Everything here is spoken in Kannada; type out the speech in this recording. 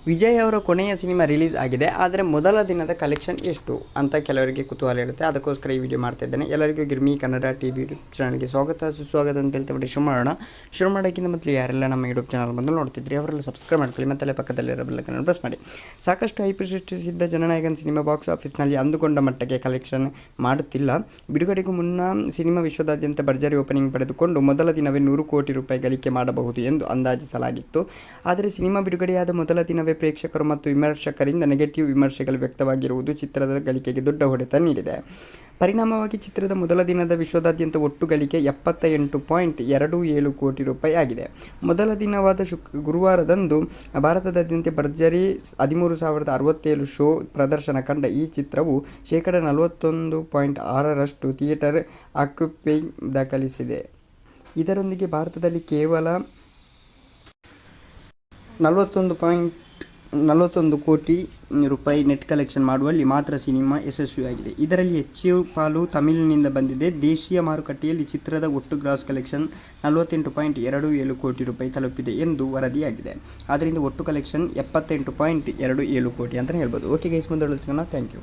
ವಿಜಯ್ ಅವರ ಕೊನೆಯ ಸಿನಿಮಾ ರಿಲೀಸ್ ಆಗಿದೆ, ಆದರೆ ಮೊದಲ ದಿನದ ಕಲೆಕ್ಷನ್ ಎಷ್ಟು ಅಂತ ಕೆಲವರಿಗೆ ಕುತೂಹಲ ಇರುತ್ತೆ. ಅದಕ್ಕೋಸ್ಕರ ಈ ವಿಡಿಯೋ ಮಾಡ್ತಾ ಇದ್ದೇನೆ. ಎಲ್ಲರಿಗೂ ಗಿರ್ಮಿ ಕನ್ನಡ ಟಿವಿ ಯೂಟ್ಯೂಬ್ ಚಾನಲ್ಗೆ ಸುಸ್ವಾಗತ ಅಂತ ಹೇಳ್ತಾ ಶುರು ಮಾಡೋಕ್ಕಿಂತ ಮೊದಲು ಯಾರೆಲ್ಲ ನಮ್ಮ ಯೂಟ್ಯೂಬ್ ಚಾನಲ್ ಬಂದು ನೋಡ್ತಿದ್ರಿ ಅವರೆಲ್ಲ ಸಬ್ಸ್ಕ್ರೈಬ್ ಮಾಡ್ಕೊಳ್ಳಿ, ಮತ್ತೆ ಪಕ್ಕದಲ್ಲಿರೋ ಬೆಲ್ಲನ್ನು ಪ್ರೆಸ್ ಮಾಡಿ. ಸಾಕಷ್ಟು ಹೈಪ್ ಸೃಷ್ಟಿಸಿದ್ದ ಜನನಾಯಕನ್ ಸಿನಿಮಾ ಬಾಕ್ಸ್ ಆಫೀಸ್ನಲ್ಲಿ ಅಂದುಕೊಂಡ ಮಟ್ಟಕ್ಕೆ ಕಲೆಕ್ಷನ್ ಮಾಡುತ್ತಿಲ್ಲ. ಬಿಡುಗಡೆಗೂ ಮುನ್ನ ಸಿನಿಮಾ ವಿಶ್ವದಾದ್ಯಂತ ಭರ್ಜರಿ ಓಪನಿಂಗ್ ಪಡೆದುಕೊಂಡು ಮೊದಲ ದಿನವೇ 100 ಕೋಟಿ ರೂಪಾಯಿ ಗಳಿಕೆ ಮಾಡಬಹುದು ಎಂದು ಅಂದಾಜಿಸಲಾಗಿತ್ತು. ಆದರೆ ಸಿನಿಮಾ ಬಿಡುಗಡೆಯಾದ ಮೊದಲ ದಿನವೇ ಪ್ರೇಕ್ಷಕರು ಮತ್ತು ವಿಮರ್ಶಕರಿಂದ ನೆಗೆಟಿವ್ ವಿಮರ್ಶೆಗಳು ವ್ಯಕ್ತವಾಗಿರುವುದು ಚಿತ್ರದ ಗಳಿಕೆಗೆ ದೊಡ್ಡ ಹೊಡೆತ ನೀಡಿದೆ. ಪರಿಣಾಮವಾಗಿ ಚಿತ್ರದ ಮೊದಲ ದಿನದ ವಿಶ್ವದಾದ್ಯಂತ ಒಟ್ಟು ಗಳಿಕೆ 78.27 ಕೋಟಿ ರೂಪಾಯಿ ಆಗಿದೆ. ಮೊದಲ ದಿನವಾದ ಗುರುವಾರದಂದು ಭಾರತದಾದ್ಯಂತ ಭರ್ಜರಿ 13,067 ಶೋ ಪ್ರದರ್ಶನ ಕಂಡ ಈ ಚಿತ್ರವು 41.6% ಥಿಯೇಟರ್ ಆಕ್ಯುಪೈ ದಾಖಲಿಸಿದೆ. ಇದರೊಂದಿಗೆ ಭಾರತದಲ್ಲಿ ಕೇವಲ 41 ಕೋಟಿ ರೂಪಾಯಿ ನೆಟ್ ಕಲೆಕ್ಷನ್ ಮಾಡುವಲ್ಲಿ ಮಾತ್ರ ಸಿನಿಮಾ ಯಶಸ್ವಿಯಾಗಿದೆ. ಇದರಲ್ಲಿ ಹೆಚ್ಚು ಪಾಲು ತಮಿಳಿನಿಂದ ಬಂದಿದೆ. ದೇಶೀಯ ಮಾರುಕಟ್ಟೆಯಲ್ಲಿ ಚಿತ್ರದ ಒಟ್ಟು ಗ್ರಾಸ್ ಕಲೆಕ್ಷನ್ 48.27 ಕೋಟಿ ರೂಪಾಯಿ ತಲುಪಿದೆ ಎಂದು ವರದಿಯಾಗಿದೆ. ಆದ್ದರಿಂದ ಒಟ್ಟು ಕಲೆಕ್ಷನ್ 78.27 ಕೋಟಿ ಅಂತಲೇ ಹೇಳ್ಬೋದು. ಓಕೆ ಗೈಸ್, ಮುಂದೆ ಥ್ಯಾಂಕ್ ಯು.